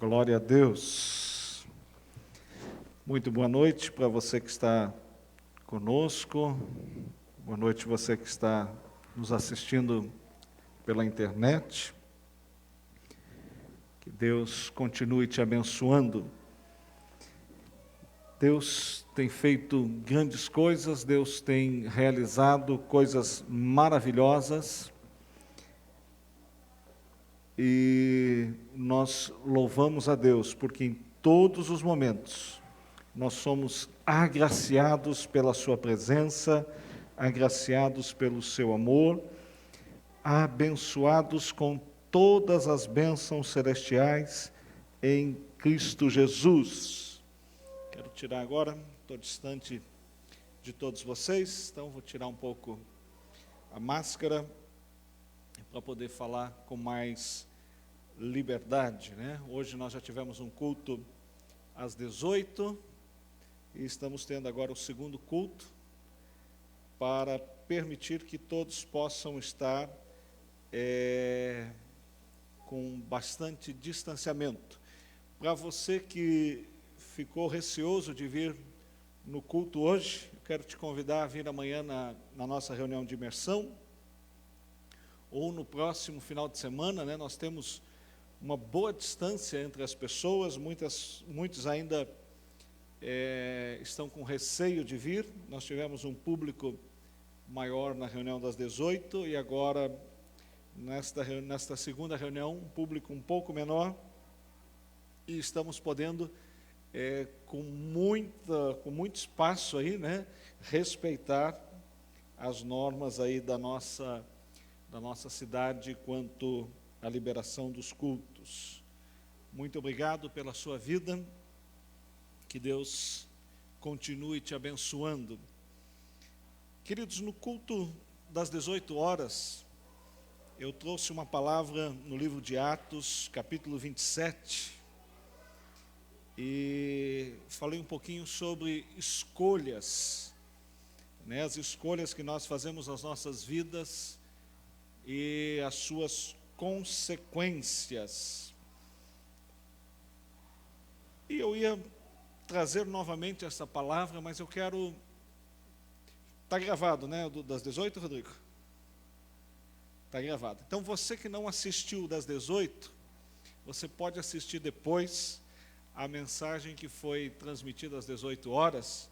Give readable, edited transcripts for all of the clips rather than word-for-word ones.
Glória a Deus. Muito boa noite para você que está conosco. Boa noite você que está nos assistindo pela internet. Que Deus continue te abençoando. Deus tem feito grandes coisas, Deus tem realizado coisas maravilhosas. E nós louvamos a Deus, porque em todos os momentos nós somos agraciados pela sua presença, agraciados pelo seu amor, abençoados com todas as bênçãos celestiais em Cristo Jesus. Quero tirar agora, estou distante de todos vocês, então vou tirar um pouco a máscara para poder falar com mais liberdade, né? Hoje nós já tivemos um culto às 18 e estamos tendo agora o segundo culto para permitir que todos possam estar com bastante distanciamento. Para você que ficou receoso de vir no culto hoje, eu quero te convidar a vir amanhã na nossa reunião de imersão, ou no próximo final de semana, né? Nós temos uma boa distância entre as pessoas, muitos ainda estão com receio de vir. Nós tivemos um público maior na reunião das 18 e agora, nesta segunda reunião, um público um pouco menor, e estamos podendo, com muito espaço aí, né, respeitar as normas aí da nossa cidade quanto à liberação dos cultos. Muito obrigado pela sua vida, que Deus continue te abençoando. Queridos, no culto das 18 horas, eu trouxe uma palavra no livro de Atos, capítulo 27, e falei um pouquinho sobre escolhas, né, as escolhas que nós fazemos nas nossas vidas e as suas consequências. E eu ia trazer novamente essa palavra, mas eu quero... Está gravado, né, das 18, Rodrigo? Está gravado. Então, você que não assistiu das 18, você pode assistir depois a mensagem que foi transmitida às 18 horas.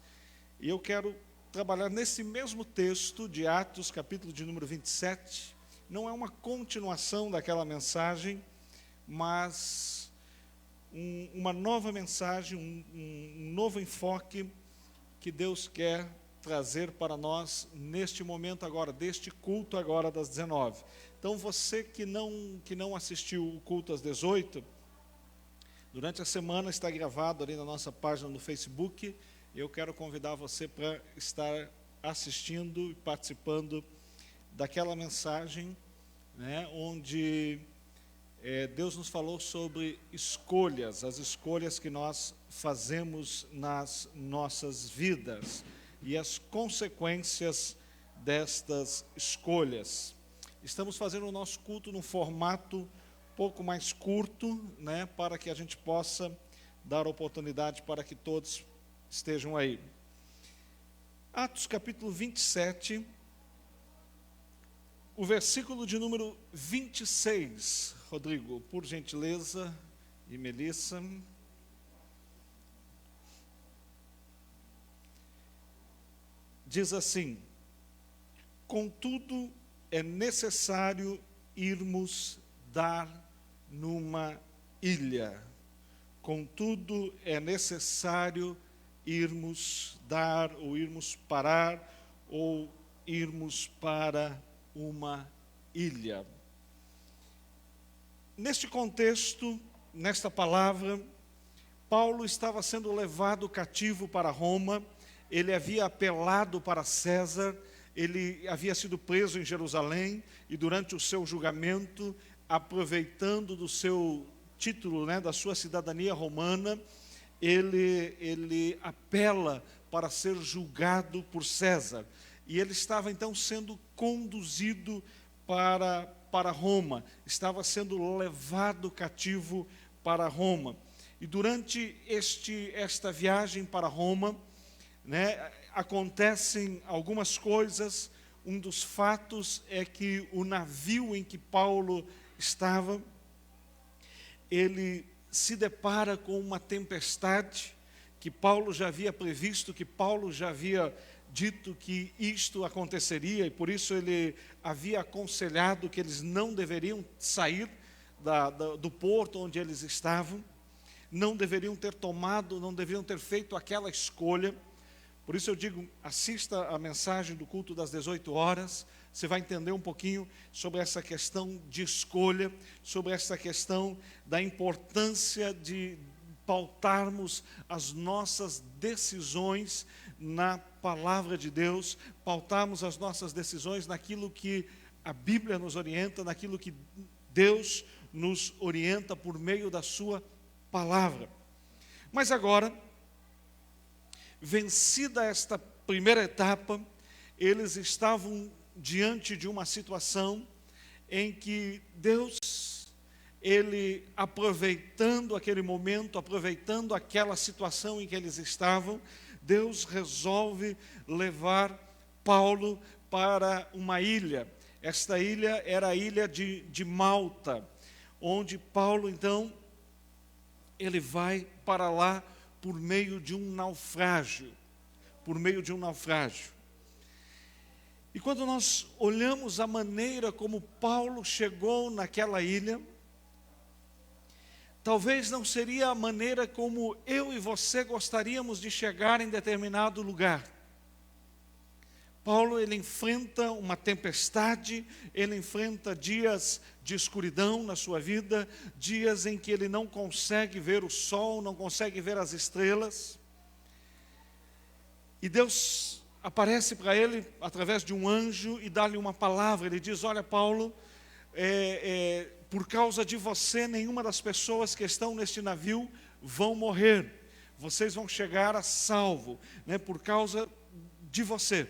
E eu quero trabalhar nesse mesmo texto de Atos, capítulo de número 27, não é uma continuação daquela mensagem, mas uma nova mensagem, um novo enfoque que Deus quer trazer para nós neste momento agora, deste culto agora das 19. Então, você que não assistiu o culto às 18, durante a semana está gravado ali na nossa página no Facebook. Eu quero convidar você para estar assistindo e participando daquela mensagem, né, onde Deus nos falou sobre escolhas, as escolhas que nós fazemos nas nossas vidas e as consequências destas escolhas. Estamos fazendo o nosso culto num formato um pouco mais curto, né, para que a gente possa dar oportunidade para que todos estejam aí. Atos capítulo 27, o versículo de número 26, Rodrigo, por gentileza, e Melissa. Diz assim: contudo, é necessário irmos dar numa ilha. Contudo, é necessário irmos dar, ou irmos parar, ou irmos para uma ilha. Neste contexto, nesta palavra, Paulo estava sendo levado cativo para Roma. Ele havia apelado para César, ele havia sido preso em Jerusalém, e durante o seu julgamento, aproveitando do seu título, né, da sua cidadania romana, ele apela para ser julgado por César. E ele estava então sendo conduzido para Roma, estava sendo levado cativo para Roma. E durante esta viagem para Roma, né, acontecem algumas coisas. Um dos fatos é que o navio em que Paulo estava, ele se depara com uma tempestade que Paulo já havia previsto, que Paulo já havia dito que isto aconteceria, e por isso ele havia aconselhado que eles não deveriam sair do porto onde eles estavam, não deveriam ter feito aquela escolha. Por isso eu digo, assista a mensagem do culto das 18 horas, você vai entender um pouquinho sobre essa questão de escolha, sobre essa questão da importância de pautarmos as nossas decisões na palavra de Deus, pautarmos as nossas decisões naquilo que a Bíblia nos orienta, naquilo que Deus nos orienta por meio da sua palavra. Mas agora, vencida esta primeira etapa, eles estavam diante de uma situação em que Deus, ele aproveitando aquele momento, aproveitando aquela situação em que eles estavam, Deus resolve levar Paulo para uma ilha. Esta ilha era a ilha de Malta, onde Paulo, então, ele vai para lá por meio de um naufrágio. E quando nós olhamos a maneira como Paulo chegou naquela ilha, talvez não seria a maneira como eu e você gostaríamos de chegar em determinado lugar. Paulo, ele enfrenta uma tempestade, ele enfrenta dias de escuridão na sua vida, dias em que ele não consegue ver o sol, não consegue ver as estrelas. E Deus aparece para ele através de um anjo e dá-lhe uma palavra. Ele diz: olha, Paulo, por causa de você, nenhuma das pessoas que estão neste navio vão morrer. Vocês vão chegar a salvo, né, por causa de você.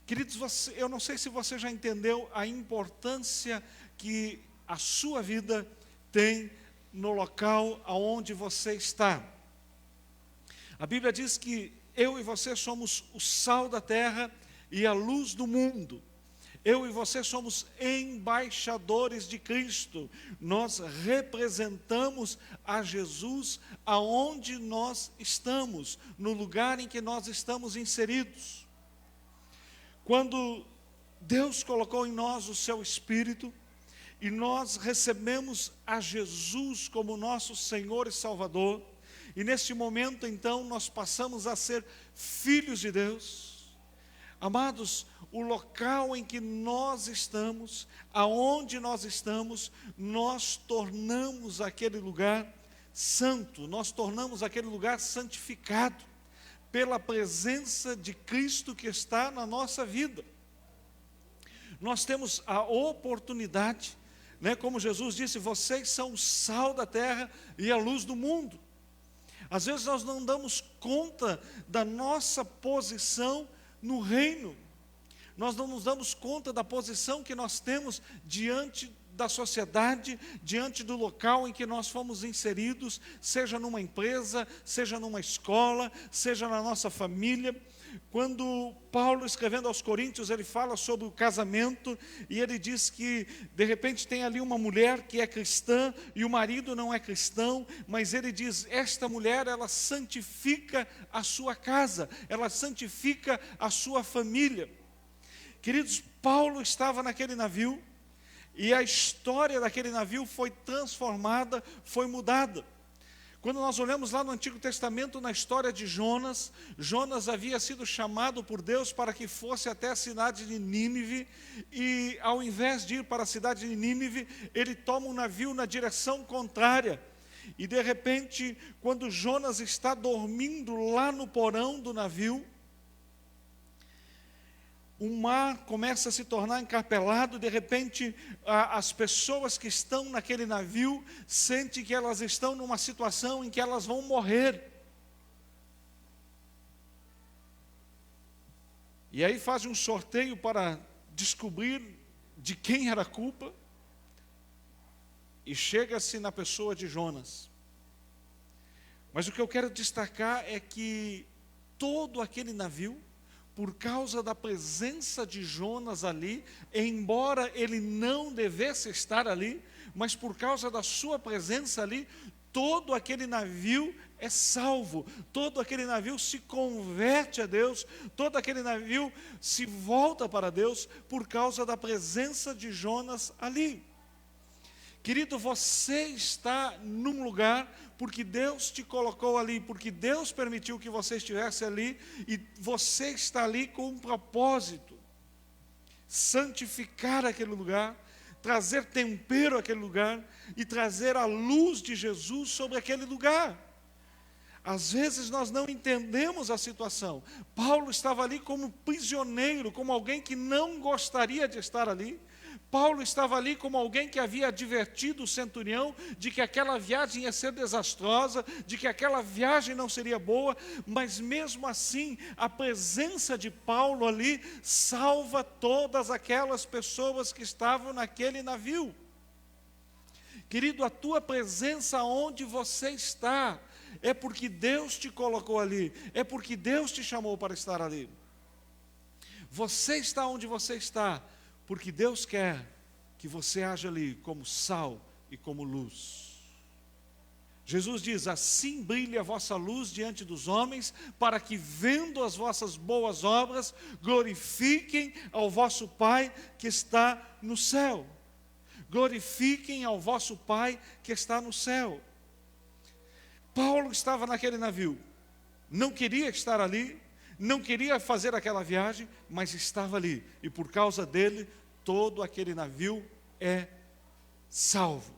Queridos, eu não sei se você já entendeu a importância que a sua vida tem no local aonde você está. A Bíblia diz que eu e você somos o sal da terra e a luz do mundo. Eu e você somos embaixadores de Cristo. Nós representamos a Jesus aonde nós estamos, no lugar em que nós estamos inseridos. Quando Deus colocou em nós o seu Espírito e nós recebemos a Jesus como nosso Senhor e Salvador, e neste momento então nós passamos a ser filhos de Deus. Amados, o local em que nós estamos, aonde nós estamos, nós tornamos aquele lugar santo, nós tornamos aquele lugar santificado pela presença de Cristo que está na nossa vida. Nós temos a oportunidade, né, como Jesus disse, vocês são o sal da terra e a luz do mundo. Às vezes nós não damos conta da nossa posição no reino. Nós não nos damos conta da posição que nós temos diante da sociedade, diante do local em que nós fomos inseridos, seja numa empresa, seja numa escola, seja na nossa família. Quando Paulo, escrevendo aos Coríntios, ele fala sobre o casamento, e ele diz que, de repente, tem ali uma mulher que é cristã, e o marido não é cristão, mas ele diz, esta mulher, ela santifica a sua casa, ela santifica a sua família. Queridos, Paulo estava naquele navio, e a história daquele navio foi transformada, foi mudada. Quando nós olhamos lá no Antigo Testamento, na história de Jonas, Jonas havia sido chamado por Deus para que fosse até a cidade de Nínive, e ao invés de ir para a cidade de Nínive, ele toma um navio na direção contrária. E de repente, quando Jonas está dormindo lá no porão do navio, o mar começa a se tornar encarpelado, de repente as pessoas que estão naquele navio sentem que elas estão numa situação em que elas vão morrer. E aí fazem um sorteio para descobrir de quem era a culpa, e chega-se na pessoa de Jonas. Mas o que eu quero destacar é que todo aquele navio, por causa da presença de Jonas ali, embora ele não devesse estar ali, mas por causa da sua presença ali, todo aquele navio é salvo, todo aquele navio se converte a Deus, todo aquele navio se volta para Deus por causa da presença de Jonas ali. Querido, você está num lugar porque Deus te colocou ali, porque Deus permitiu que você estivesse ali, e você está ali com um propósito: santificar aquele lugar, trazer tempero àquele lugar e trazer a luz de Jesus sobre aquele lugar. Às vezes nós não entendemos a situação. Paulo estava ali como prisioneiro, como alguém que não gostaria de estar ali. Paulo estava ali como alguém que havia advertido o centurião de que aquela viagem ia ser desastrosa, de que aquela viagem não seria boa, mas mesmo assim, a presença de Paulo ali salva todas aquelas pessoas que estavam naquele navio. Querido, a tua presença onde você está é porque Deus te colocou ali, é porque Deus te chamou para estar ali. Você está onde você está porque Deus quer que você haja ali como sal e como luz. Jesus diz: assim brilhe a vossa luz diante dos homens, para que, vendo as vossas boas obras, glorifiquem ao vosso Pai que está no céu. Glorifiquem ao vosso Pai que está no céu. Paulo estava naquele navio, não queria estar ali, não queria fazer aquela viagem, mas estava ali, e por causa dele, todo aquele navio é salvo.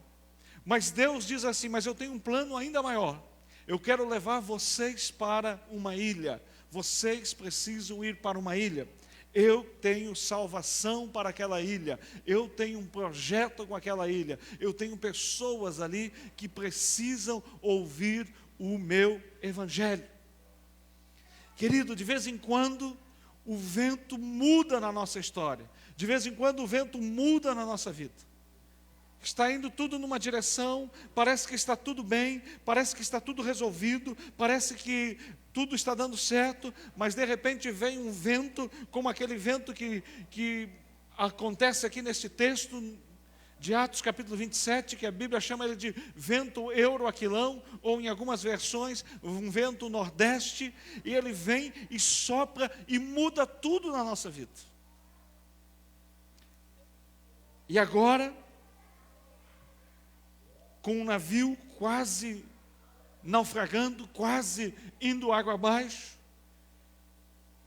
Mas Deus diz assim: mas eu tenho um plano ainda maior, eu quero levar vocês para uma ilha, vocês precisam ir para uma ilha. Eu tenho salvação para aquela ilha, eu tenho um projeto com aquela ilha, eu tenho pessoas ali que precisam ouvir o meu evangelho. Querido, de vez em quando o vento muda na nossa história, de vez em quando o vento muda na nossa vida. Está indo tudo numa direção, parece que está tudo bem, parece que está tudo resolvido, parece que tudo está dando certo, mas de repente vem um vento, como aquele vento que acontece aqui neste texto de Atos capítulo 27, que a Bíblia chama ele de vento euroaquilão, ou em algumas versões, um vento nordeste, e ele vem e sopra e muda tudo na nossa vida. E agora, com um navio quase naufragando, quase indo água abaixo,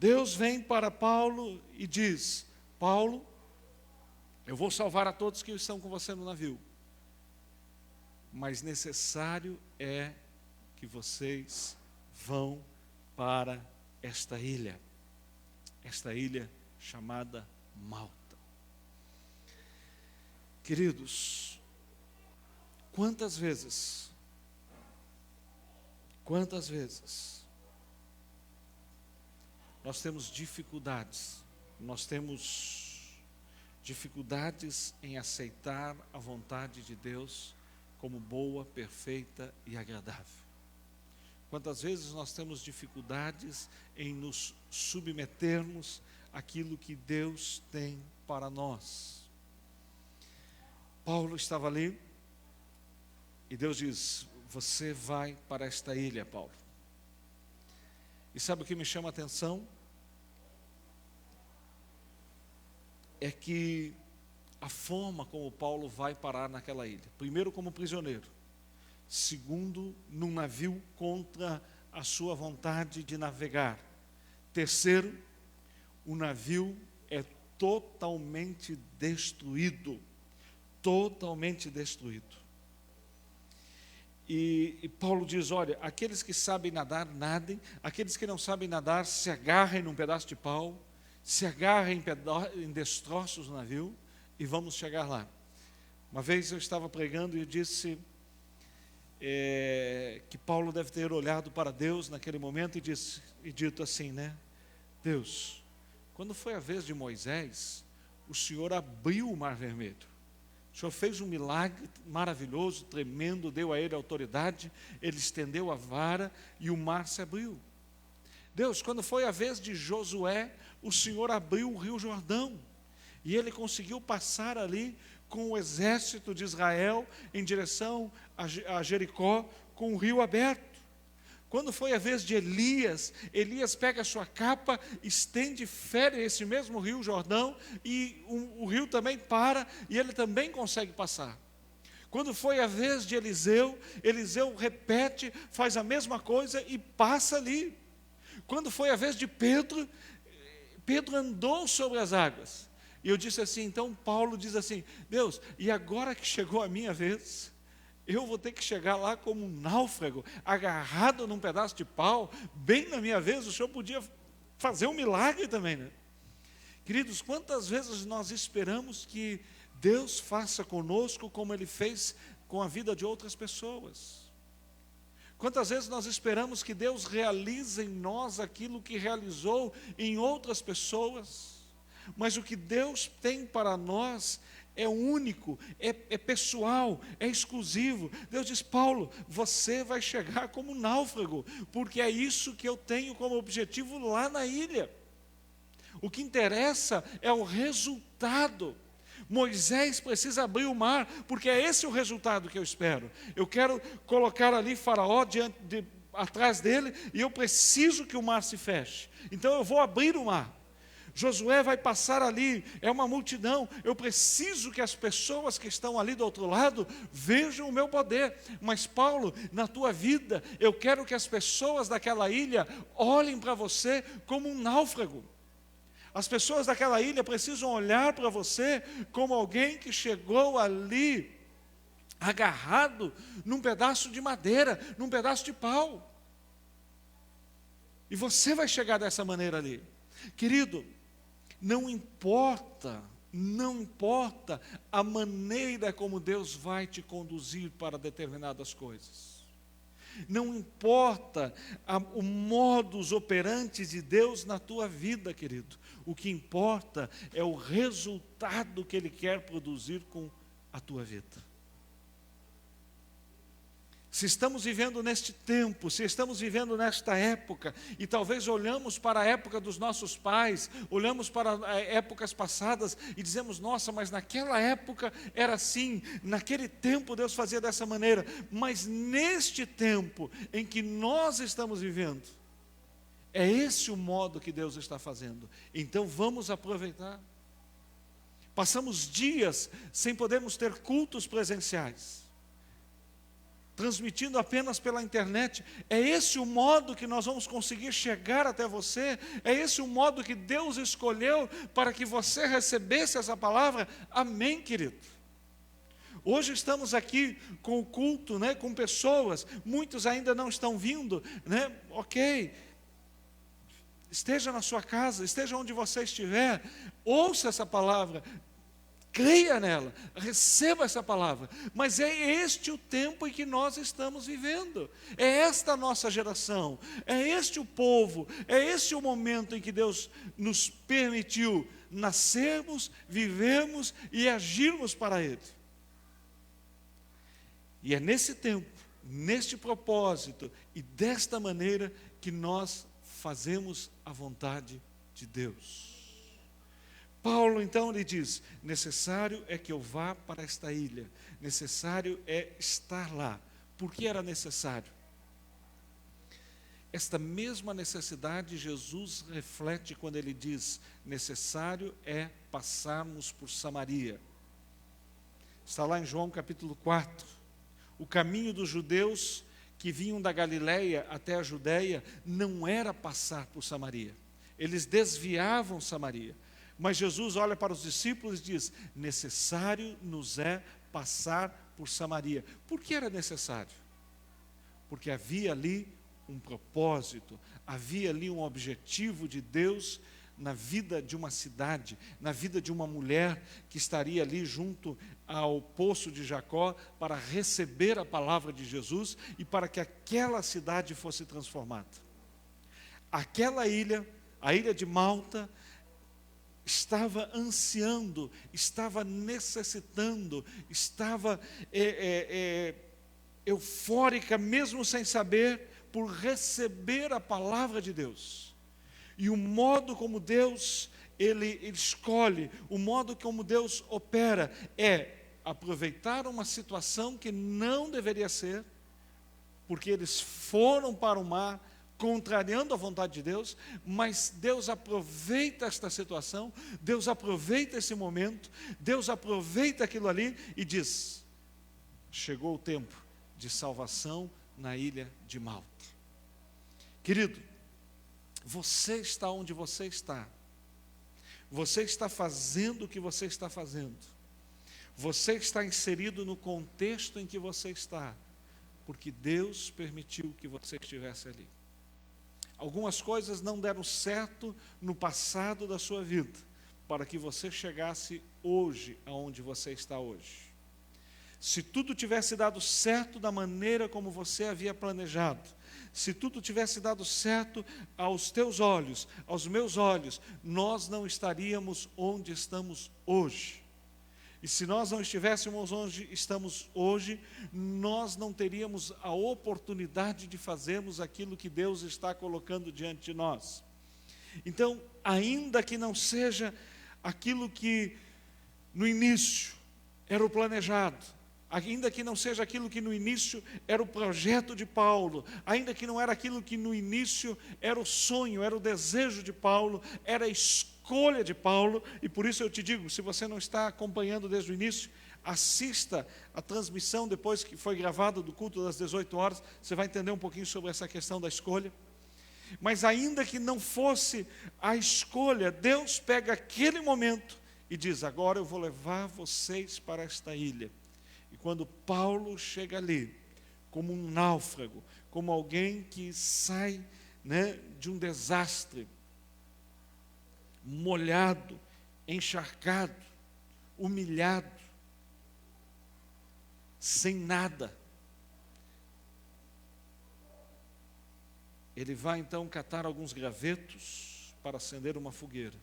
Deus vem para Paulo e diz: Paulo, eu vou salvar a todos que estão com você no navio, mas necessário é que vocês vão para esta ilha chamada Malta. Queridos, quantas vezes nós temos dificuldades em aceitar a vontade de Deus como boa, perfeita e agradável. Quantas vezes nós temos dificuldades em nos submetermos àquilo que Deus tem para nós. Paulo estava ali e Deus diz: você vai para esta ilha, Paulo. E sabe o que me chama a atenção? É que a forma como Paulo vai parar naquela ilha. Primeiro, como prisioneiro. Segundo, num navio contra a sua vontade de navegar. Terceiro, o navio é totalmente destruído. Totalmente destruído. E Paulo diz: olha, aqueles que sabem nadar, nadem. Aqueles que não sabem nadar, se agarrem num pedaço de pau, se agarrem em destroços do navio, e vamos chegar lá. Uma vez eu estava pregando e eu disse que Paulo deve ter olhado para Deus naquele momento e dito assim, né? Deus, quando foi a vez de Moisés, o Senhor abriu o Mar Vermelho. O Senhor fez um milagre maravilhoso, tremendo, deu a ele autoridade, ele estendeu a vara e o mar se abriu. Deus, quando foi a vez de Josué, o Senhor abriu o rio Jordão, e ele conseguiu passar ali com o exército de Israel em direção a Jericó, com o rio aberto. Quando foi a vez de Elias, Elias pega a sua capa, estende, fere esse mesmo rio Jordão, e o rio também para, e ele também consegue passar. Quando foi a vez de Eliseu, Eliseu repete, faz a mesma coisa e passa ali. Quando foi a vez de Pedro, Pedro andou sobre as águas. E eu disse assim, então Paulo diz assim, Deus, e agora que chegou a minha vez, eu vou ter que chegar lá como um náufrago, agarrado num pedaço de pau, bem na minha vez, o Senhor podia fazer um milagre também, né? Queridos, quantas vezes nós esperamos que Deus faça conosco como Ele fez com a vida de outras pessoas? Quantas vezes nós esperamos que Deus realize em nós aquilo que realizou em outras pessoas? Mas o que Deus tem para nós é único, é pessoal, é exclusivo. Deus diz, Paulo, você vai chegar como náufrago, porque é isso que eu tenho como objetivo lá na ilha. O que interessa é o resultado. Moisés precisa abrir o mar, porque é esse o resultado que eu espero. Eu quero colocar ali Faraó atrás dele, e eu preciso que o mar se feche. Então eu vou abrir o mar. Josué vai passar ali, é uma multidão, eu preciso que as pessoas que estão ali do outro lado vejam o meu poder. Mas Paulo, na tua vida, eu quero que as pessoas daquela ilha olhem para você como um náufrago. As pessoas daquela ilha precisam olhar para você como alguém que chegou ali agarrado num pedaço de madeira, num pedaço de pau. E você vai chegar dessa maneira ali. Querido, não importa a maneira como Deus vai te conduzir para determinadas coisas. Não importa o modus operandi de Deus na tua vida, querido. O que importa é o resultado que Ele quer produzir com a tua vida. Se estamos vivendo neste tempo, se estamos vivendo nesta época, e talvez olhamos para a época dos nossos pais, olhamos para épocas passadas e dizemos, nossa, mas naquela época era assim, naquele tempo Deus fazia dessa maneira, mas neste tempo em que nós estamos vivendo, é esse o modo que Deus está fazendo. Então vamos aproveitar. Passamos dias sem podermos ter cultos presenciais, transmitindo apenas pela internet. É esse o modo que nós vamos conseguir chegar até você? É esse o modo que Deus escolheu para que você recebesse essa palavra? Amém, querido? Hoje estamos aqui com o culto, né, com pessoas, muitos ainda não estão vindo, né? Ok, esteja na sua casa, esteja onde você estiver, ouça essa palavra, creia nela, receba essa palavra. Mas é este o tempo em que nós estamos vivendo. É esta a nossa geração. É este o povo. É este o momento em que Deus nos permitiu nascermos, vivermos e agirmos para Ele. E é nesse tempo, neste propósito e desta maneira que nós fazemos a vontade de Deus. Paulo então lhe diz, necessário é que eu vá para esta ilha, necessário é estar lá. Por que era necessário? Esta mesma necessidade Jesus reflete quando ele diz, necessário é passarmos por Samaria. Está lá em João capítulo 4, o caminho dos judeus que vinham da Galileia até a Judéia não era passar por Samaria, eles desviavam Samaria. Mas Jesus olha para os discípulos e diz, necessário nos é passar por Samaria. Por que era necessário? Porque havia ali um propósito, havia ali um objetivo de Deus na vida de uma cidade, na vida de uma mulher que estaria ali junto ao poço de Jacó para receber a palavra de Jesus e para que aquela cidade fosse transformada. Aquela ilha, a ilha de Malta, estava ansiando, estava necessitando, estava eufórica, mesmo sem saber, por receber a palavra de Deus. E o modo como Deus, Ele escolhe, o modo como Deus opera, é aproveitar uma situação que não deveria ser, porque eles foram para o mar, contrariando a vontade de Deus, mas Deus aproveita esta situação, Deus aproveita esse momento, Deus aproveita aquilo ali e diz: chegou o tempo de salvação na ilha de Malta. Querido, você está onde você está fazendo o que você está fazendo, você está inserido no contexto em que você está, porque Deus permitiu que você estivesse ali. Algumas coisas não deram certo no passado da sua vida, para que você chegasse hoje aonde você está hoje. Se tudo tivesse dado certo da maneira como você havia planejado, se tudo tivesse dado certo aos teus olhos, aos meus olhos, nós não estaríamos onde estamos hoje. E se nós não estivéssemos onde estamos hoje, nós não teríamos a oportunidade de fazermos aquilo que Deus está colocando diante de nós. Então, ainda que não seja aquilo que no início era o planejado, ainda que não seja aquilo que no início era o projeto de Paulo, ainda que não era aquilo que no início era o sonho, era o desejo de Paulo, era a escolha de Paulo, e por isso eu te digo, se você não está acompanhando desde o início, assista a transmissão depois que foi gravado do culto das 18 horas, você vai entender um pouquinho sobre essa questão da escolha. Mas ainda que não fosse a escolha, Deus pega aquele momento e diz: agora eu vou levar vocês para esta ilha. E quando Paulo chega ali, como um náufrago, como alguém que sai, de um desastre, molhado, encharcado, humilhado, sem nada, ele vai então catar alguns gravetos para acender uma fogueira.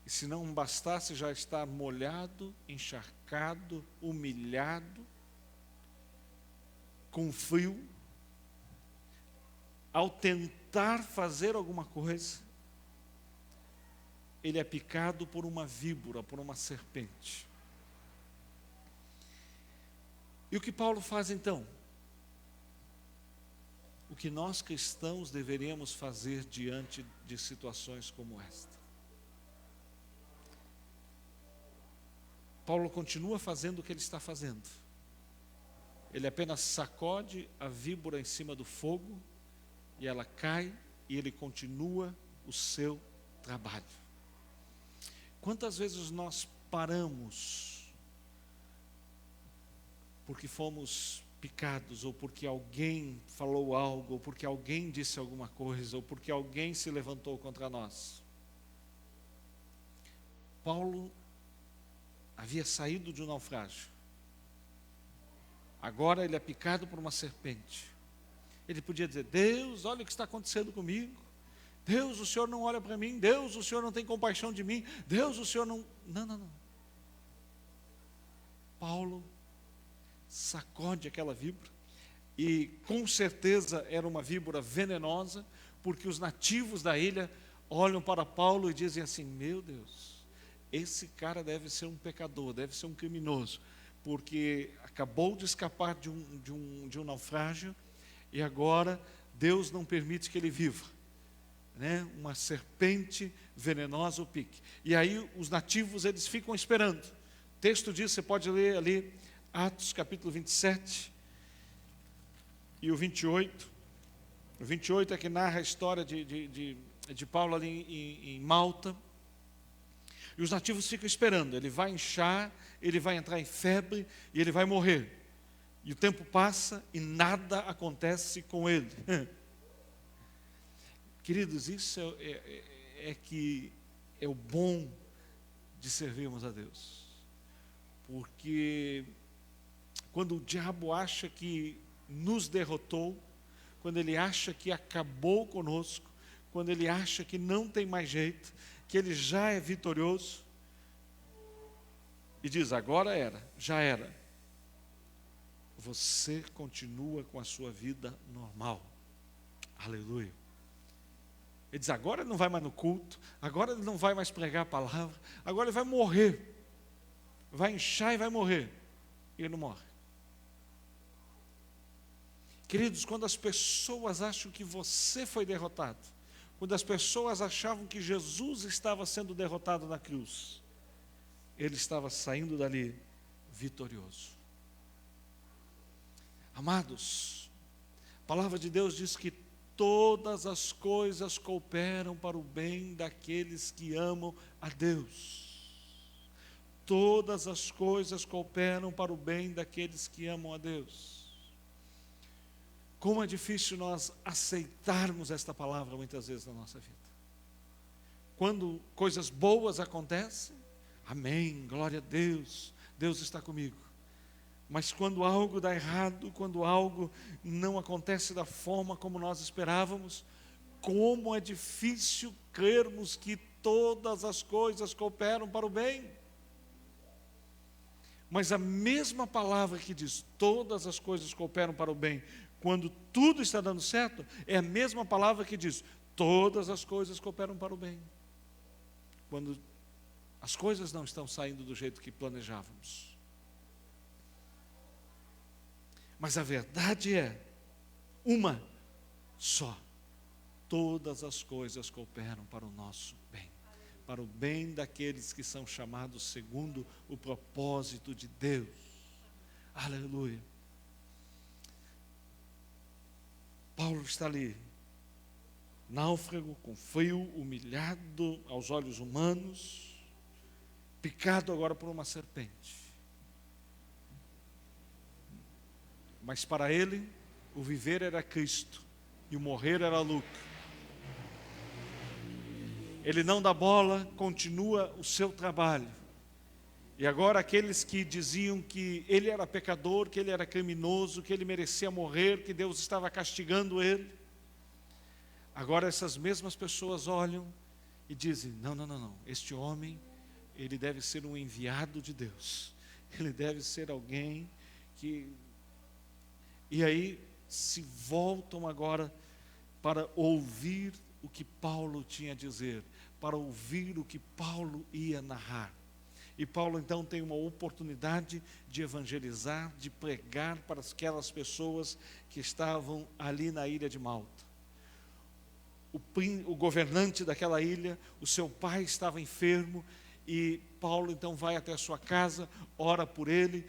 E se não bastasse já estar molhado, encharcado, humilhado, com frio, ao tentar fazer alguma coisa, ele é picado por uma víbora, por uma serpente. E o que Paulo faz então? O que nós cristãos deveríamos fazer diante de situações como esta. Paulo continua fazendo o que ele está fazendo. Ele apenas sacode a víbora em cima do fogo, e ela cai, e ele continua o seu trabalho. Quantas vezes nós paramos porque fomos picados, ou porque alguém falou algo, ou porque alguém disse alguma coisa, ou porque alguém se levantou contra nós? Paulo havia saído de um naufrágio. Agora ele é picado por uma serpente. Ele podia dizer: Deus, olha o que está acontecendo comigo. Deus, o Senhor não olha para mim. Deus, o Senhor não tem compaixão de mim. Deus, o Senhor não... Não. Paulo sacode aquela víbora, e com certeza era uma víbora venenosa, porque os nativos da ilha olham para Paulo e dizem assim: meu Deus, esse cara deve ser um pecador, deve ser um criminoso, porque acabou de escapar de um naufrágio, e agora Deus não permite que ele viva, uma serpente venenosa o pique. E aí os nativos, eles ficam esperando. O texto diz, você pode ler ali, Atos capítulo 27 e o 28. O 28 é que narra a história de Paulo ali em Malta. E os nativos ficam esperando. Ele vai inchar, ele vai entrar em febre e ele vai morrer. E o tempo passa e nada acontece com ele. Queridos, isso que é o bom de servirmos a Deus. Porque quando o diabo acha que nos derrotou, quando ele acha que acabou conosco, quando ele acha que não tem mais jeito, que ele já é vitorioso, e diz: agora era, já era. Você continua com a sua vida normal. Aleluia. Ele diz: agora ele não vai mais no culto, agora ele não vai mais pregar a palavra, agora ele vai morrer. Vai inchar e vai morrer. E ele não morre. Queridos, quando as pessoas acham que você foi derrotado, quando as pessoas achavam que Jesus estava sendo derrotado na cruz, ele estava saindo dali vitorioso. Amados, a palavra de Deus diz que todas as coisas cooperam para o bem daqueles que amam a Deus. Todas as coisas cooperam para o bem daqueles que amam a Deus. Como é difícil nós aceitarmos esta palavra muitas vezes na nossa vida. Quando coisas boas acontecem, amém, glória a Deus, Deus está comigo. Mas quando algo dá errado, quando algo não acontece da forma como nós esperávamos, como é difícil crermos que todas as coisas cooperam para o bem. Mas a mesma palavra que diz todas as coisas cooperam para o bem, quando tudo está dando certo, é a mesma palavra que diz todas as coisas cooperam para o bem, quando as coisas não estão saindo do jeito que planejávamos. Mas a verdade é uma só: todas as coisas cooperam para o nosso bem, para o bem daqueles que são chamados segundo o propósito de Deus. Aleluia. Paulo está ali, náufrago, com frio, humilhado aos olhos humanos, picado agora por uma serpente. Mas para ele, o viver era Cristo e o morrer era lucro. Ele não dá bola, continua o seu trabalho. E agora aqueles que diziam que ele era pecador, que ele era criminoso, que ele merecia morrer, que Deus estava castigando ele, agora essas mesmas pessoas olham e dizem: não, este homem, ele deve ser um enviado de Deus, ele deve ser alguém que... E aí se voltam agora para ouvir o que Paulo tinha a dizer, para ouvir o que Paulo ia narrar. E Paulo então tem uma oportunidade de evangelizar, de pregar para aquelas pessoas que estavam ali na ilha de Malta. O governante daquela ilha, o seu pai estava enfermo, e Paulo então vai até a sua casa, ora por ele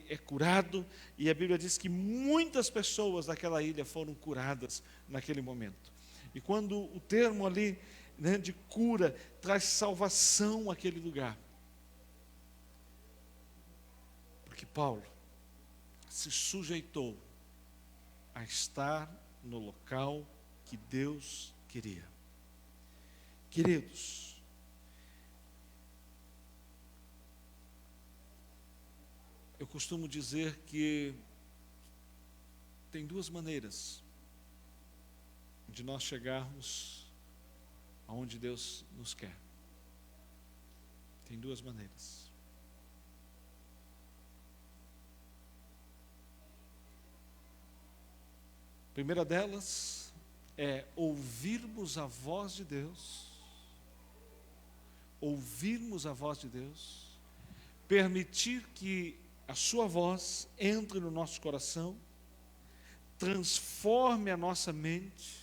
é curado, e a Bíblia diz que muitas pessoas daquela ilha foram curadas naquele momento. E quando o termo ali, né, de cura traz salvação àquele lugar, porque Paulo se sujeitou a estar no local que Deus queria. Queridos, eu costumo dizer que tem duas maneiras de nós chegarmos aonde Deus nos quer. Tem duas maneiras. A primeira delas é ouvirmos a voz de Deus, permitir que a sua voz entre no nosso coração, transforme a nossa mente,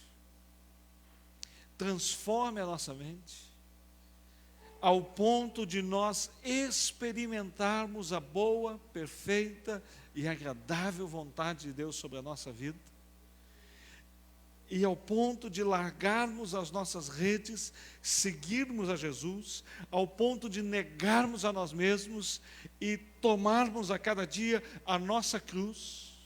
ao ponto de nós experimentarmos a boa, perfeita e agradável vontade de Deus sobre a nossa vida, e ao ponto de largarmos as nossas redes, seguirmos a Jesus, ao ponto de negarmos a nós mesmos e tomarmos a cada dia a nossa cruz.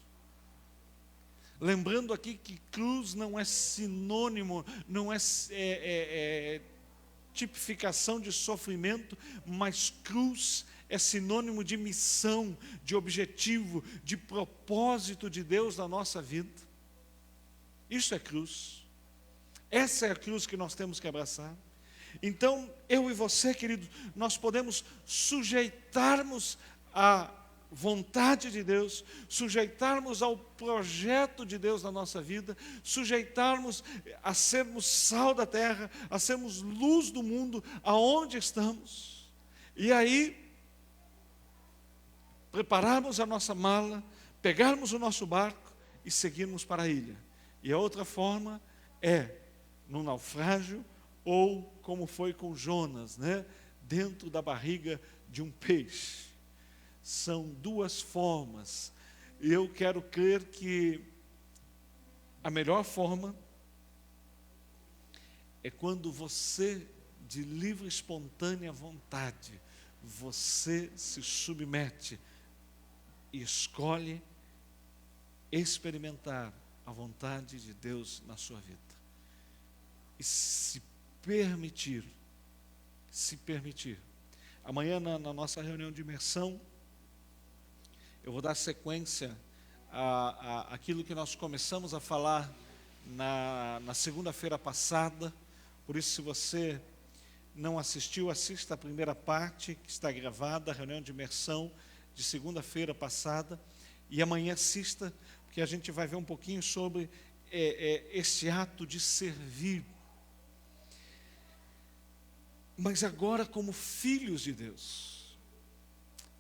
Lembrando aqui que cruz não é sinônimo, não é tipificação de sofrimento, mas cruz é sinônimo de missão, de objetivo, de propósito de Deus na nossa vida. Isso é cruz. Essa é a cruz que nós temos que abraçar. Então, eu e você, querido, nós podemos sujeitarmos à vontade de Deus, sujeitarmos ao projeto de Deus na nossa vida, sujeitarmos a sermos sal da terra, a sermos luz do mundo, aonde estamos. E aí, prepararmos a nossa mala, pegarmos o nosso barco e seguirmos para a ilha. E a outra forma é no naufrágio, ou como foi com Jonas, né? Dentro da barriga de um peixe. São duas formas. E eu quero crer que a melhor forma é quando você, de livre e espontânea vontade, você se submete e escolhe experimentar a vontade de Deus na sua vida. E se permitir. Amanhã, na nossa reunião de imersão, eu vou dar sequência àquilo que nós começamos a falar na segunda-feira passada. Por isso, se você não assistiu, assista a primeira parte, que está gravada, a reunião de imersão de segunda-feira passada. E amanhã assista, porque a gente vai ver um pouquinho sobre esse ato de servir. Mas agora como filhos de Deus.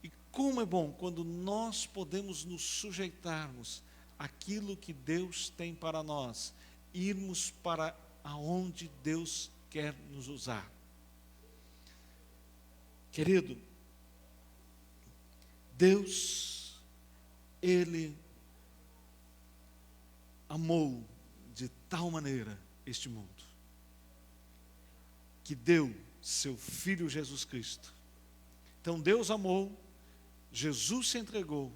E como é bom quando nós podemos nos sujeitarmos àquilo que Deus tem para nós, irmos para aonde Deus quer nos usar. Querido, Deus, Ele amou de tal maneira este mundo, que deu seu Filho Jesus Cristo. Então Deus amou, Jesus se entregou,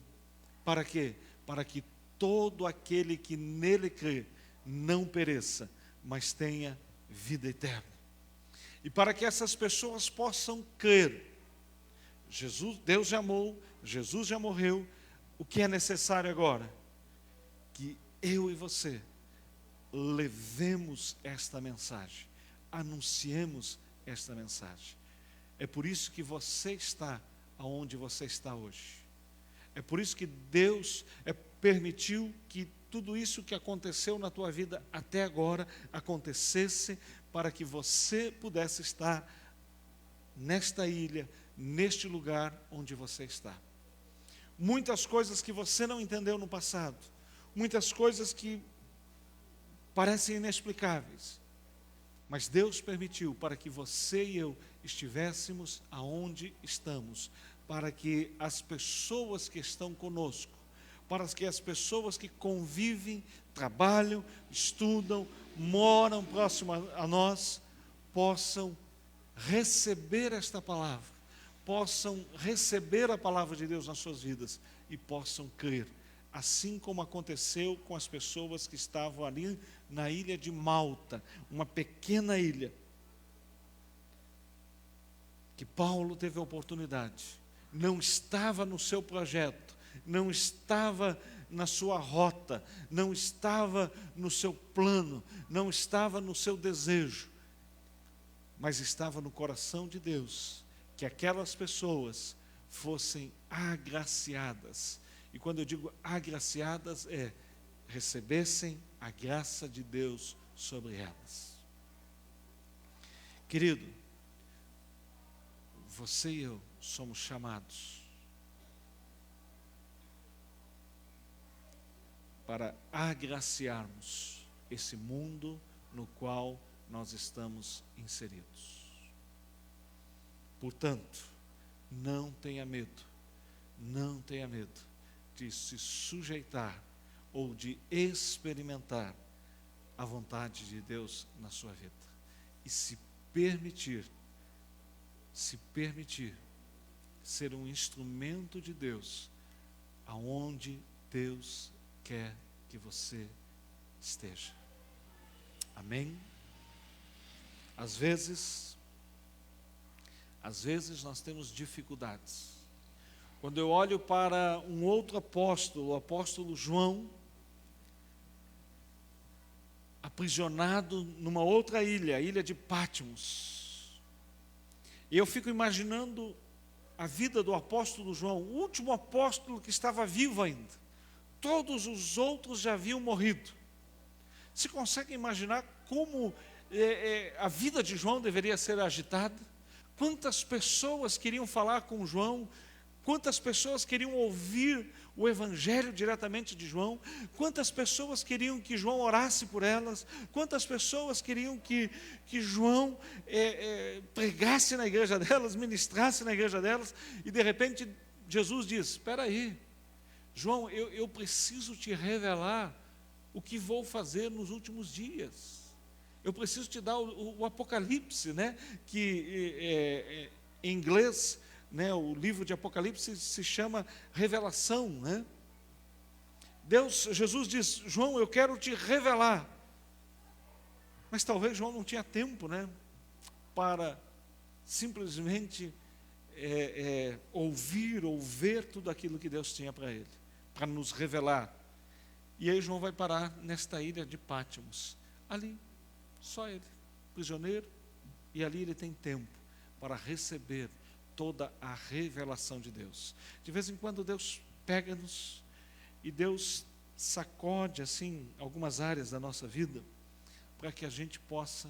para quê? Para que todo aquele que nele crê não pereça, mas tenha vida eterna. E para que essas pessoas possam crer, Deus já amou, Jesus já morreu, o que é necessário agora? Que eu e você levemos esta mensagem, anunciemos esta mensagem. É por isso que você está aonde você está hoje. É por isso que Deus permitiu que tudo isso que aconteceu na tua vida até agora acontecesse, para que você pudesse estar nesta ilha, neste lugar onde você está. Muitas coisas que você não entendeu no passado, muitas coisas que parecem inexplicáveis, mas Deus permitiu para que você e eu estivéssemos aonde estamos, para que as pessoas que estão conosco, para que as pessoas que convivem, trabalham, estudam, moram próximo a nós, possam receber esta palavra, possam receber a palavra de Deus nas suas vidas e possam crer, assim como aconteceu com as pessoas que estavam ali na ilha de Malta, uma pequena ilha, que Paulo teve a oportunidade, não estava no seu projeto, não estava na sua rota, não estava no seu plano, não estava no seu desejo, mas estava no coração de Deus, que aquelas pessoas fossem agraciadas. E quando eu digo agraciadas, recebessem a graça de Deus sobre elas. Querido, você e eu somos chamados para agraciarmos esse mundo no qual nós estamos inseridos. Portanto, não tenha medo de se sujeitar ou de experimentar a vontade de Deus na sua vida. E se permitir ser um instrumento de Deus, aonde Deus quer que você esteja. Amém? Às vezes nós temos dificuldades. Quando eu olho para um outro apóstolo, o apóstolo João, aprisionado numa outra ilha, a ilha de Patmos. E eu fico imaginando a vida do apóstolo João, o último apóstolo que estava vivo ainda. Todos os outros já haviam morrido. Você consegue imaginar como a vida de João deveria ser agitada? Quantas pessoas queriam falar com João? Quantas pessoas queriam ouvir o evangelho diretamente de João? Quantas pessoas queriam que João orasse por elas? Quantas pessoas queriam que João pregasse na igreja delas, ministrasse na igreja delas? E de repente Jesus diz: espera aí, João, eu preciso te revelar o que vou fazer nos últimos dias. Eu preciso te dar o Apocalipse, né? Que em inglês, né, o livro de Apocalipse se chama Revelação, né? Jesus diz: João, eu quero te revelar. Mas talvez João não tinha tempo, né, para simplesmente ouvir ou ver tudo aquilo que Deus tinha para ele, para nos revelar. E aí João vai parar nesta ilha de Pátimos, ali, só ele, prisioneiro, e ali ele tem tempo para receber toda a revelação de Deus. De vez em quando Deus pega-nos e Deus sacode assim algumas áreas da nossa vida para que a gente possa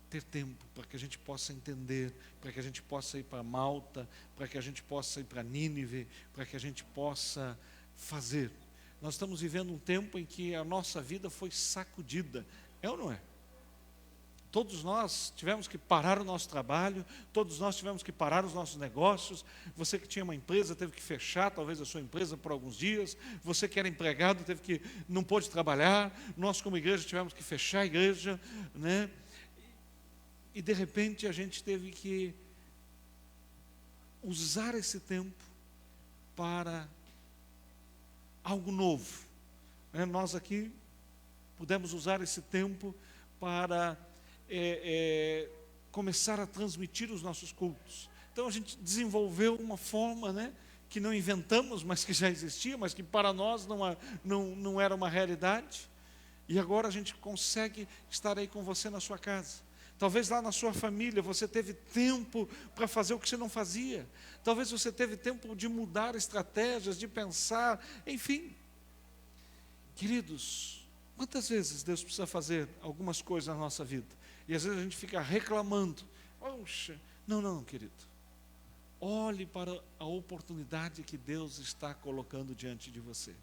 ter tempo, para que a gente possa entender, para que a gente possa ir para Malta, para que a gente possa ir para Nínive, para que a gente possa fazer. Nós estamos vivendo um tempo em que a nossa vida foi sacudida, é ou não é? Todos nós tivemos que parar o nosso trabalho, todos nós tivemos que parar os nossos negócios. Você que tinha uma empresa teve que fechar talvez a sua empresa por alguns dias. Você que era empregado não pôde trabalhar. Nós como igreja tivemos que fechar a igreja, né? E de repente a gente teve que usar esse tempo para algo novo, né? Nós aqui pudemos usar esse tempo para começar a transmitir os nossos cultos. Então a gente desenvolveu uma forma, né, que não inventamos, mas que já existia, mas que para nós não era uma realidade. E agora a gente consegue estar aí com você na sua casa. Talvez lá na sua família você teve tempo para fazer o que você não fazia. Talvez você teve tempo de mudar estratégias, de pensar, enfim. Queridos, quantas vezes Deus precisa fazer algumas coisas na nossa vida? E às vezes a gente fica reclamando. Poxa, não, querido. Olhe para a oportunidade que Deus está colocando diante de você.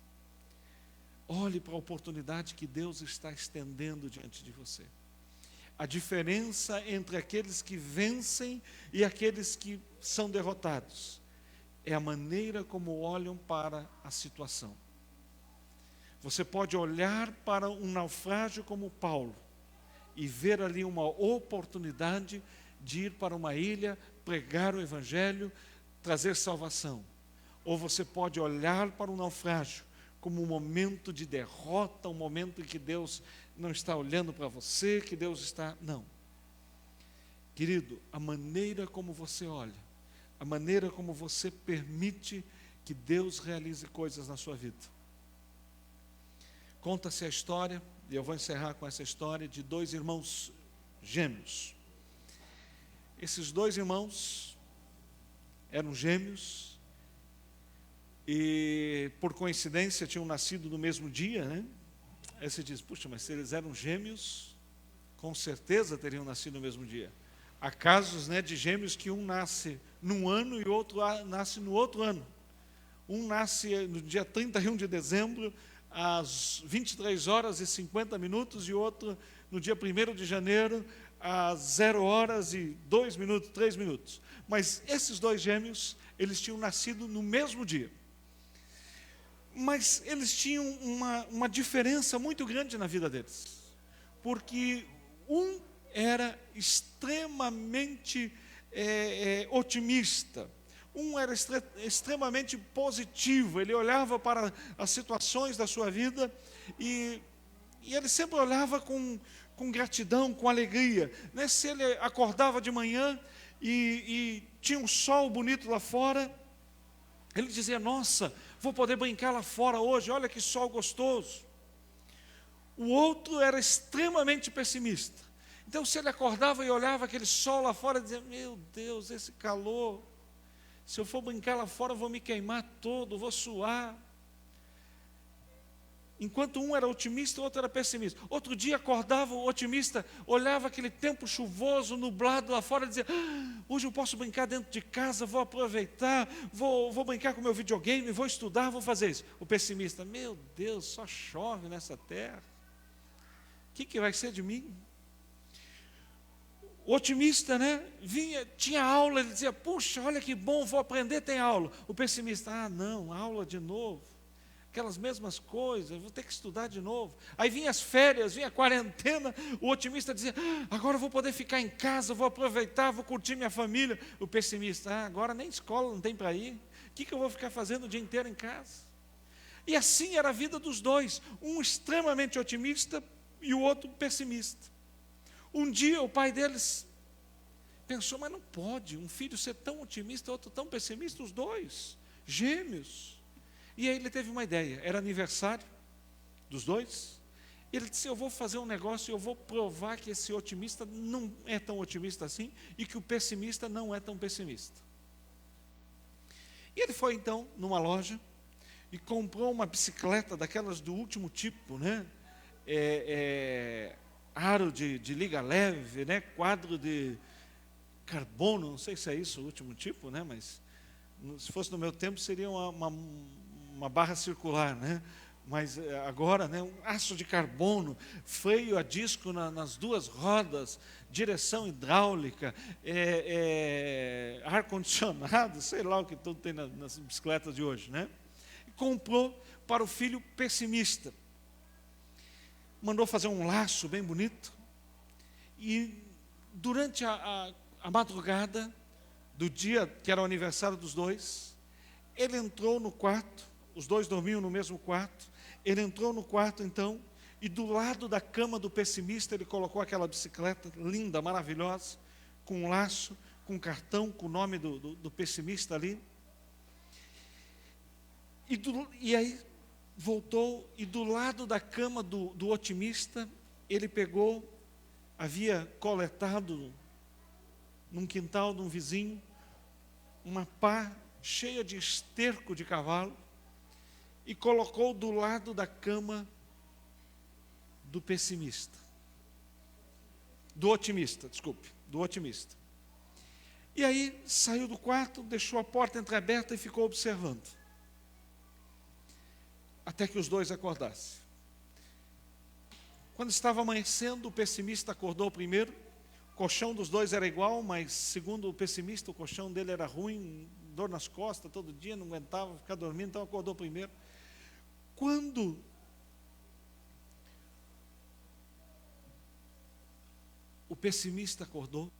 Olhe para a oportunidade que Deus está estendendo diante de você. A diferença entre aqueles que vencem e aqueles que são derrotados é a maneira como olham para a situação. Você pode olhar para um naufrágio como Paulo e ver ali uma oportunidade de ir para uma ilha, pregar o evangelho, trazer salvação. Ou você pode olhar para o naufrágio como um momento de derrota, um momento em que Deus não está olhando para você, que Deus está... Não. Querido, a maneira como você olha, a maneira como você permite que Deus realize coisas na sua vida. Conta-se a história, e eu vou encerrar com essa história, de dois irmãos gêmeos. Esses dois irmãos eram gêmeos e, por coincidência, tinham nascido no mesmo dia, né? Aí você diz, puxa, mas se eles eram gêmeos, com certeza teriam nascido no mesmo dia. Há casos, né, de gêmeos que um nasce num ano e o outro nasce no outro ano. Um nasce no dia 31 de dezembro, às 23 horas e 50 minutos, e outro no dia 1º de janeiro, às 0 horas e 2 minutos, 3 minutos. Mas esses dois gêmeos, eles tinham nascido no mesmo dia. Mas eles tinham uma diferença muito grande na vida deles. Porque um era extremamente otimista. Um era extremamente positivo, ele olhava para as situações da sua vida e ele sempre olhava com gratidão, com alegria, né? Se ele acordava de manhã e tinha um sol bonito lá fora, ele dizia, nossa, vou poder brincar lá fora hoje, olha que sol gostoso. O outro era extremamente pessimista. Então, se ele acordava e olhava aquele sol lá fora, dizia: meu Deus, esse calor, se eu for brincar lá fora, eu vou me queimar todo, vou suar. Enquanto um era otimista, o outro era pessimista. Outro dia acordava o otimista, olhava aquele tempo chuvoso, nublado lá fora, e dizia: hoje eu posso brincar dentro de casa, vou aproveitar, vou brincar com meu videogame, vou estudar, vou fazer isso. O pessimista: meu Deus, só chove nessa terra, o que vai ser de mim? O otimista, né, vinha, tinha aula, ele dizia: puxa, olha que bom, vou aprender, tem aula. O pessimista: ah, não, aula de novo, aquelas mesmas coisas, vou ter que estudar de novo. Aí vinha as férias, vinha a quarentena, o otimista dizia: agora eu vou poder ficar em casa, vou aproveitar, vou curtir minha família. O pessimista: ah, agora nem escola não tem para ir, o que eu vou ficar fazendo o dia inteiro em casa? E assim era a vida dos dois, um extremamente otimista e o outro pessimista. Um dia o pai deles pensou: mas não pode um filho ser tão otimista, outro tão pessimista, os dois, gêmeos. E aí ele teve uma ideia, era aniversário dos dois. Ele disse: eu vou fazer um negócio, eu vou provar que esse otimista não é tão otimista assim e que o pessimista não é tão pessimista. E ele foi então numa loja e comprou uma bicicleta daquelas do último tipo, né? Aro de liga leve, né? Quadro de carbono, não sei se é isso o último tipo, né? Mas se fosse no meu tempo seria uma barra circular, né? Mas agora, né, um aço de carbono, freio a disco nas duas rodas, direção hidráulica, ar-condicionado, sei lá o que tudo tem nas bicicletas de hoje, né? E comprou para o filho pessimista. Mandou fazer um laço bem bonito. E durante a madrugada do dia que era o aniversário dos dois, ele entrou no quarto, os dois dormiam no mesmo quarto. Ele entrou no quarto então, e do lado da cama do pessimista ele colocou aquela bicicleta linda, maravilhosa, com um laço, com um cartão, com o nome do pessimista ali. E aí voltou, e do lado da cama do otimista, ele pegou, havia coletado num quintal de um vizinho, uma pá cheia de esterco de cavalo, e colocou do lado da cama do pessimista, do otimista. E aí saiu do quarto, deixou a porta entreaberta e ficou observando, até que os dois acordassem. Quando estava amanhecendo, o pessimista acordou primeiro. O colchão dos dois era igual, mas segundo o pessimista, o colchão dele era ruim, dor nas costas todo dia, não aguentava ficar dormindo, então acordou primeiro. Quando o pessimista acordou,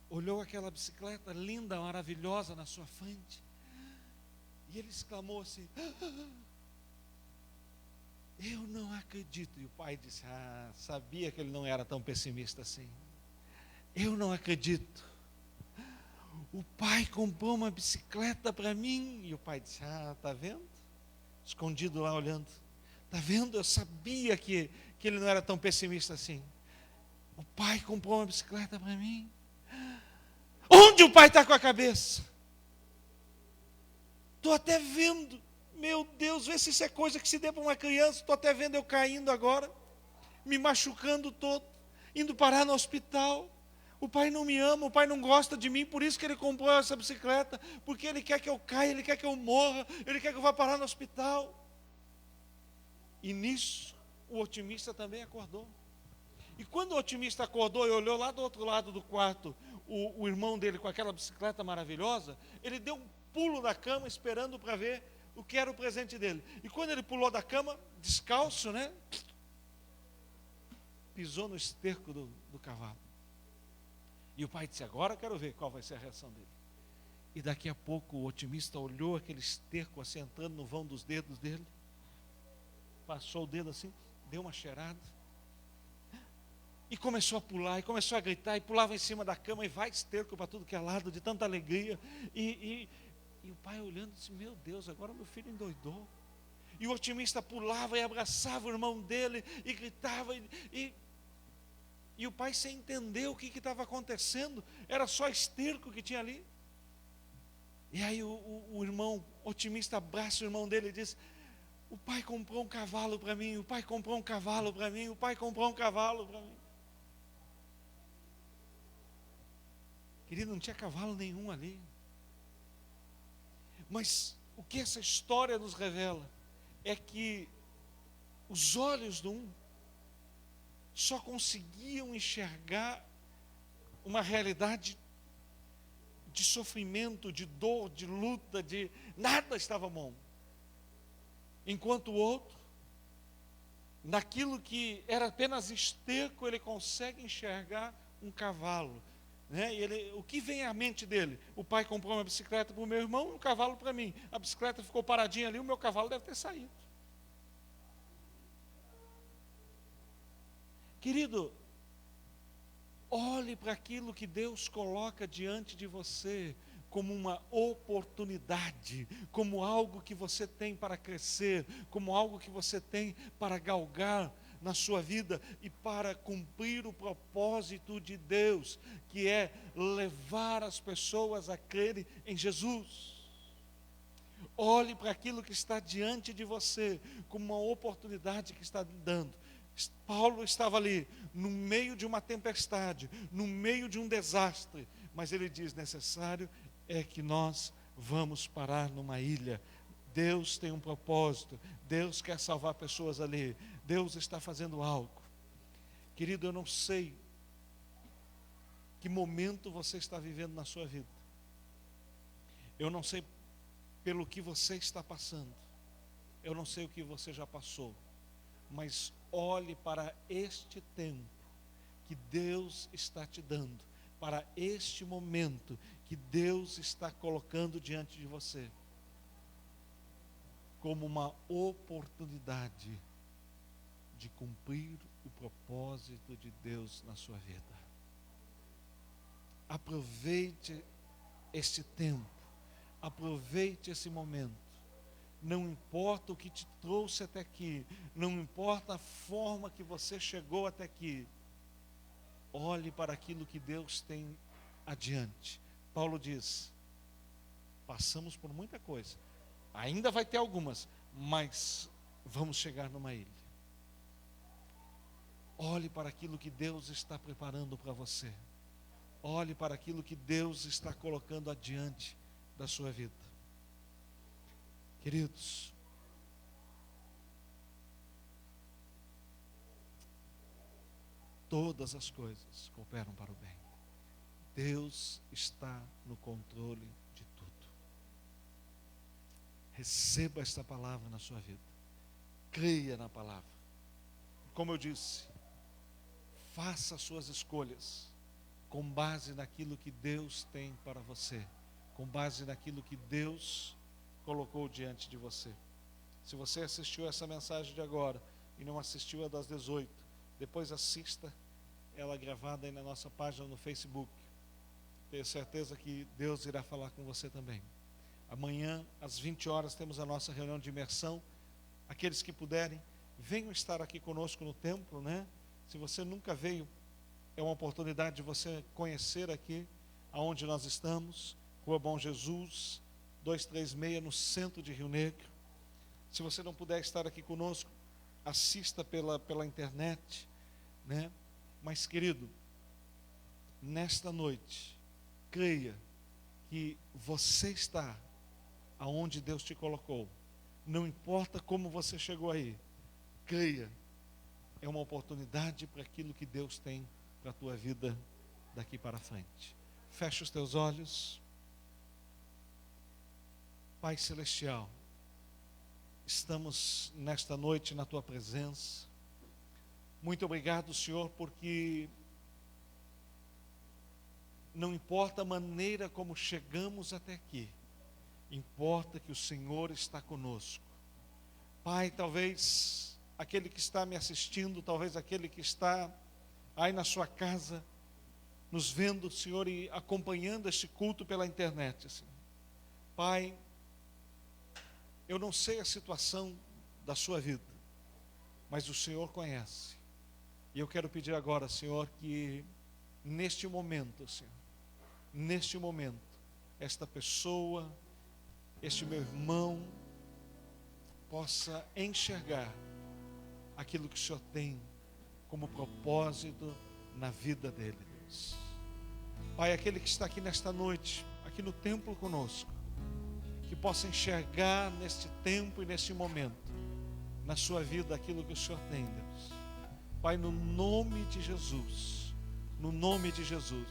olhou aquela bicicleta linda, maravilhosa na sua frente, e ele exclamou assim: eu não acredito. E o pai disse: ah, sabia que ele não era tão pessimista assim. Eu não acredito. O pai comprou uma bicicleta para mim. E o pai disse: ah, está vendo? Escondido lá olhando. Está vendo? Eu sabia que ele não era tão pessimista assim. O pai comprou uma bicicleta para mim. Onde o pai está com a cabeça? Estou até vendo. Meu Deus, vê se isso é coisa que se dê para uma criança. Estou até vendo eu caindo agora, me machucando todo, indo parar no hospital. O pai não me ama, o pai não gosta de mim, por isso que ele comprou essa bicicleta, porque ele quer que eu caia, ele quer que eu morra, ele quer que eu vá parar no hospital. E nisso, o otimista também acordou. E quando o otimista acordou e olhou lá do outro lado do quarto, o irmão dele com aquela bicicleta maravilhosa, ele deu um pulo da cama esperando para ver o que era o presente dele. E quando ele pulou da cama, descalço, né? Pisou no esterco do cavalo. E o pai disse: agora eu quero ver qual vai ser a reação dele. E daqui a pouco o otimista olhou aquele esterco assim, entrando no vão dos dedos dele, passou o dedo assim, deu uma cheirada, E começou a pular, e começou a gritar, e pulava em cima da cama, e vai esterco para tudo que é lado, de tanta alegria. E o pai olhando disse: meu Deus, agora meu filho endoidou. E o otimista pulava e abraçava o irmão dele, e gritava, e o pai sem entender o que estava acontecendo, era só esterco que tinha ali. E aí o irmão otimista abraça o irmão dele e diz: o pai comprou um cavalo para mim, o pai comprou um cavalo para mim, o pai comprou um cavalo para mim. Querido, não tinha cavalo nenhum ali. Mas o que essa história nos revela é que os olhos de um só conseguiam enxergar uma realidade de sofrimento, de dor, de luta, de nada estava bom. Enquanto o outro, naquilo que era apenas esterco, ele consegue enxergar um cavalo. Né? O que vem à mente dele? O pai comprou uma bicicleta para o meu irmão e um cavalo para mim. A bicicleta ficou paradinha ali, o meu cavalo deve ter saído. Querido, olhe para aquilo que Deus coloca diante de você como uma oportunidade, como algo que você tem para crescer, como algo que você tem para galgar na sua vida e para cumprir o propósito de Deus, que é levar as pessoas a crerem em Jesus. Olhe para aquilo que está diante de você como uma oportunidade que está dando. Paulo estava ali, no meio de uma tempestade, no meio de um desastre, mas ele diz: necessário é que nós vamos parar numa ilha. Deus tem um propósito, Deus quer salvar pessoas ali, Deus está fazendo algo. Querido, eu não sei que momento você está vivendo na sua vida, eu não sei pelo que você está passando, eu não sei o que você já passou, mas olhe para este tempo que Deus está te dando, para este momento que Deus está colocando diante de você, como uma oportunidade de cumprir o propósito de Deus na sua vida. Aproveite este tempo, aproveite esse momento. Não importa o que te trouxe até aqui, não importa a forma que você chegou até aqui, olhe para aquilo que Deus tem adiante. Paulo diz: passamos por muita coisa, ainda vai ter algumas, mas vamos chegar numa ilha. Olhe para aquilo que Deus está preparando para você. Olhe para aquilo que Deus está colocando adiante da sua vida. Queridos, todas as coisas cooperam para o bem. Deus está no controle de tudo. Receba esta palavra na sua vida. Creia na palavra. Como eu disse, faça as suas escolhas com base naquilo que Deus tem para você, com base naquilo que Deus colocou diante de você. Se você assistiu essa mensagem de agora e não assistiu a das 18, depois assista ela gravada aí na nossa página no Facebook. Tenho certeza que Deus irá falar com você também. Amanhã, às 20 horas, temos a nossa reunião de imersão. Aqueles que puderem, venham estar aqui conosco no templo, né? Se você nunca veio, é uma oportunidade de você conhecer aqui aonde nós estamos, Rua Bom Jesus, 236, no centro de Rio Negro. Se você não puder estar aqui conosco, assista pela internet, né? Mas, querido, nesta noite, creia que você está aonde Deus te colocou. Não importa como você chegou aí, creia, é uma oportunidade para aquilo que Deus tem para a tua vida daqui para frente. Fecha os teus olhos. Pai Celestial, estamos nesta noite na tua presença. Muito obrigado, Senhor, porque não importa a maneira como chegamos até aqui, importa que o Senhor está conosco. Pai, talvez aquele que está me assistindo, talvez aquele que está aí na sua casa, nos vendo, Senhor, e acompanhando este culto pela internet, Senhor. Pai, eu não sei a situação da sua vida, mas o Senhor conhece. E eu quero pedir agora, Senhor, que neste momento, Senhor, neste momento, esta pessoa, este meu irmão, possa enxergar aquilo que o Senhor tem como propósito na vida dele, Deus. Pai, aquele que está aqui nesta noite, aqui no templo conosco, que possa enxergar neste tempo e neste momento, na sua vida, aquilo que o Senhor tem, Deus. Pai, no nome de Jesus, no nome de Jesus,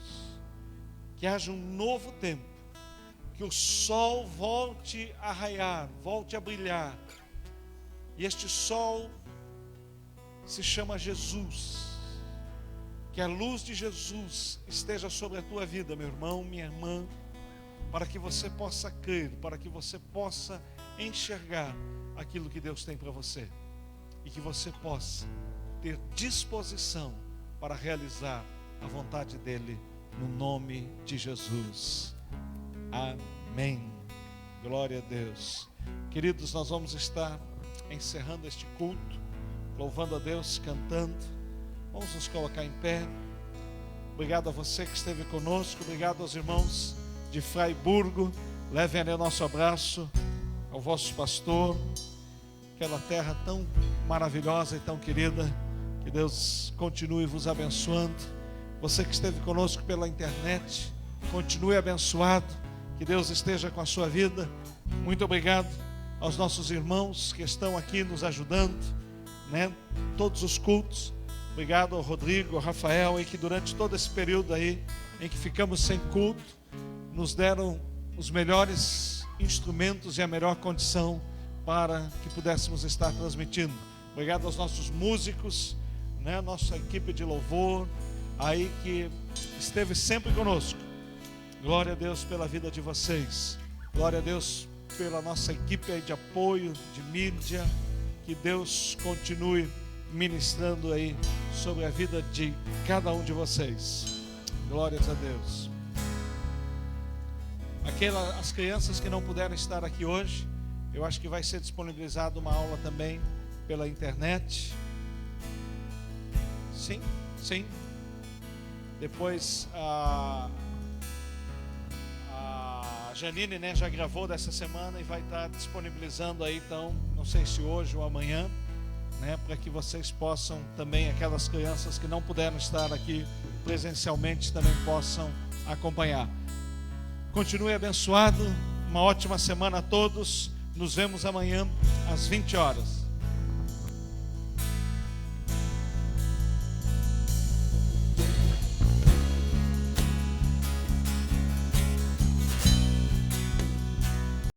que haja um novo tempo, que o sol volte a raiar, volte a brilhar, e este sol se chama Jesus. Que a luz de Jesus esteja sobre a tua vida, meu irmão, minha irmã, para que você possa crer, para que você possa enxergar aquilo que Deus tem para você, e que você possa ter disposição para realizar a vontade dele, no nome de Jesus. Amém. Glória a Deus. Queridos, nós vamos estar encerrando este culto, louvando a Deus, cantando. Vamos nos colocar em pé. Obrigado a você que esteve conosco. Obrigado aos irmãos de Fraiburgo. Levem ali o nosso abraço ao vosso pastor. Aquela terra tão maravilhosa e tão querida. Que Deus continue vos abençoando. Você que esteve conosco pela internet, continue abençoado. Que Deus esteja com a sua vida. Muito obrigado aos nossos irmãos que estão aqui nos ajudando, né? Todos os cultos. Obrigado ao Rodrigo, ao Rafael, e que durante todo esse período aí em que ficamos sem culto, nos deram os melhores instrumentos e a melhor condição para que pudéssemos estar transmitindo. Obrigado aos nossos músicos, né? Nossa equipe de louvor aí que esteve sempre conosco. Glória a Deus pela vida de vocês. Glória a Deus pela nossa equipe aí de apoio, de mídia. Que Deus continue ministrando aí sobre a vida de cada um de vocês. Glórias a Deus. As crianças que não puderam estar aqui hoje, eu acho que vai ser disponibilizada uma aula também pela internet. Sim. Depois a Janine, né, já gravou dessa semana e vai estar disponibilizando aí, então, não sei se hoje ou amanhã, né, para que vocês possam também, aquelas crianças que não puderam estar aqui presencialmente, também possam acompanhar. Continue abençoado, uma ótima semana a todos. Nos vemos amanhã às 20 horas.